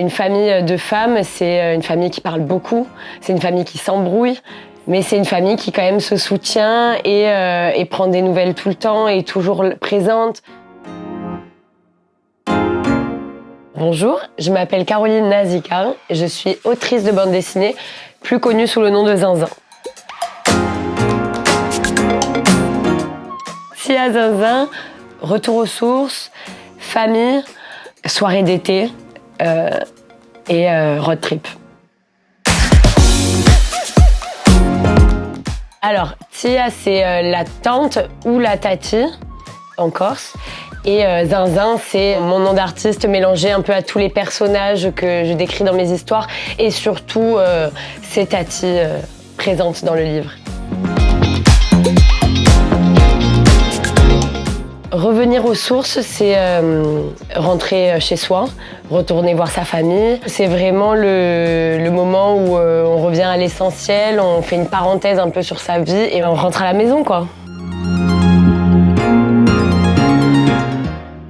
Une famille de femmes, c'est une famille qui parle beaucoup, c'est une famille qui s'embrouille, mais c'est une famille qui quand même se soutient et prend des nouvelles tout le temps et est toujours présente. Bonjour, je m'appelle Caroline Nazika, je suis autrice de bande dessinée, plus connue sous le nom de Zinzin. Tia Zinzin, retour aux sources, famille, soirée d'été et road trip. Alors, Tia, c'est la tante ou la tati en Corse. Et Zinzin, c'est mon nom d'artiste mélangé un peu à tous les personnages que je décris dans mes histoires et surtout ces tatis présentes dans le livre. Revenir aux sources, c'est rentrer chez soi, retourner voir sa famille. C'est vraiment le moment où on revient à l'essentiel, on fait une parenthèse un peu sur sa vie et on rentre à la maison, quoi.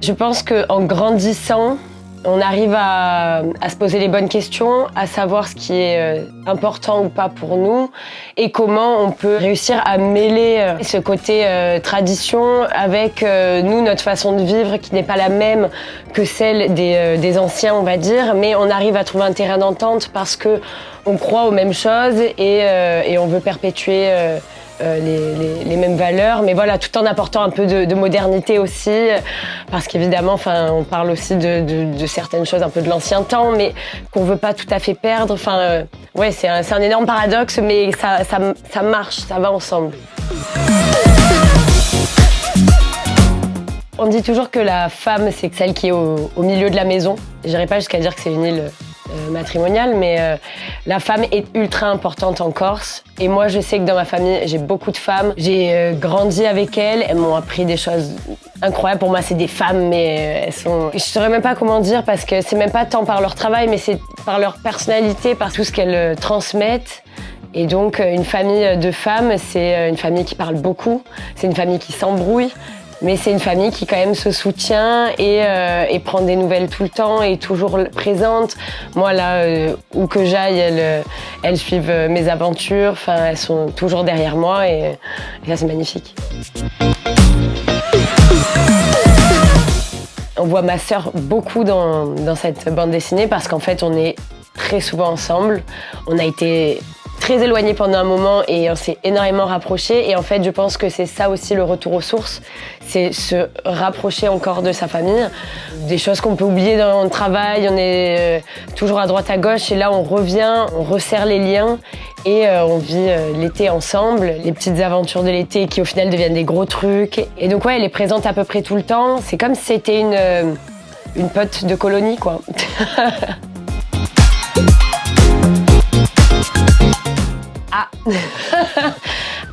Je pense qu'en grandissant, on arrive à se poser les bonnes questions, à savoir ce qui est important ou pas pour nous et comment on peut réussir à mêler ce côté tradition avec nous, notre façon de vivre qui n'est pas la même que celle des anciens, on va dire, mais on arrive à trouver un terrain d'entente parce qu'on croit aux mêmes choses et on veut perpétuer les mêmes valeurs, mais voilà, tout en apportant un peu de modernité aussi, parce qu'évidemment, on parle aussi de certaines choses un peu de l'ancien temps, mais qu'on veut pas tout à fait perdre. Ouais, c'est un énorme paradoxe, mais ça marche, ça va ensemble. On dit toujours que la femme, c'est celle qui est au milieu de la maison. J'irai pas jusqu'à dire que c'est une île matrimoniale, mais la femme est ultra importante en Corse. Et moi, je sais que dans ma famille, j'ai beaucoup de femmes. J'ai grandi avec elles. Elles m'ont appris des choses incroyables. Pour moi, c'est des femmes, mais elles sont... Je saurais même pas comment dire, parce que c'est même pas tant par leur travail, mais c'est par leur personnalité, par tout ce qu'elles transmettent. Et donc, une famille de femmes, c'est une famille qui parle beaucoup. C'est une famille qui s'embrouille. Mais c'est une famille qui quand même se soutient et prend des nouvelles tout le temps et est toujours présente. Moi là, où que j'aille, elles suivent mes aventures. Elles sont toujours derrière moi et ça c'est magnifique. On voit ma sœur beaucoup dans cette bande dessinée parce qu'en fait on est très souvent ensemble. On a été très éloignés pendant un moment et on s'est énormément rapprochés. Et en fait, je pense que c'est ça aussi le retour aux sources, c'est se rapprocher encore de sa famille. Des choses qu'on peut oublier dans le travail, on est toujours à droite à gauche et là on revient, on resserre les liens et on vit l'été ensemble, les petites aventures de l'été qui au final deviennent des gros trucs. Et donc ouais, elle est présente à peu près tout le temps. C'est comme si c'était une pote de colonie, quoi. Ah.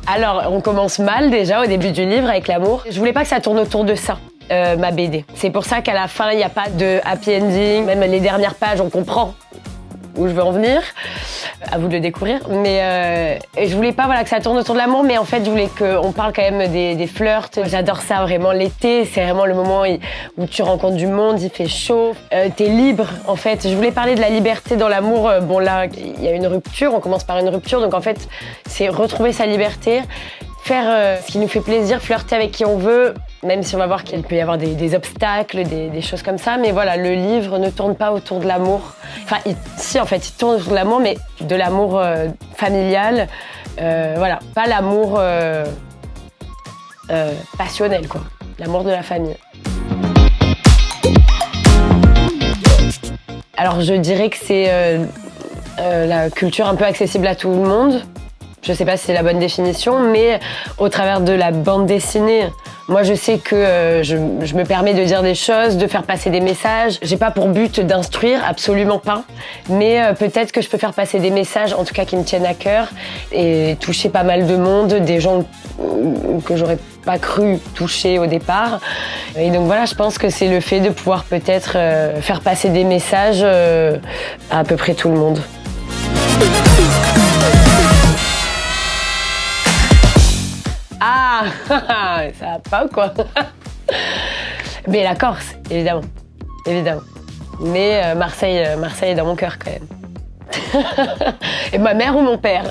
Alors, on commence mal déjà au début du livre avec l'amour. Je voulais pas que ça tourne autour de ça, ma BD. C'est pour ça qu'à la fin, il n'y a pas de happy ending. Même les dernières pages, on comprend où je veux en venir. À vous de le découvrir. Mais je voulais pas que ça tourne autour de l'amour, mais en fait, je voulais qu'on parle quand même des flirts. J'adore ça vraiment. L'été, c'est vraiment le moment où tu rencontres du monde, il fait chaud. T'es libre, en fait. Je voulais parler de la liberté dans l'amour. Bon, là, il y a une rupture. On commence par une rupture. Donc, en fait, c'est retrouver sa liberté, faire ce qui nous fait plaisir, flirter avec qui on veut, même si on va voir qu'il peut y avoir des obstacles, des choses comme ça. Mais voilà, le livre ne tourne pas autour de l'amour. Si, en fait, il tourne autour de l'amour, mais de l'amour familial. Voilà, pas l'amour passionnel, quoi. L'amour de la famille. Alors, je dirais que c'est la culture un peu accessible à tout le monde. Je sais pas si c'est la bonne définition, mais au travers de la bande dessinée, moi je sais que je me permets de dire des choses, de faire passer des messages. J'ai pas pour but d'instruire, absolument pas, mais peut-être que je peux faire passer des messages, en tout cas qui me tiennent à cœur, et toucher pas mal de monde, des gens que j'aurais pas cru toucher au départ. Et donc voilà, je pense que c'est le fait de pouvoir peut-être faire passer des messages à peu près tout le monde. Ah, ça va pas ou quoi? Mais la Corse, évidemment. Évidemment. Mais Marseille est dans mon cœur quand même. Et ma mère ou mon père.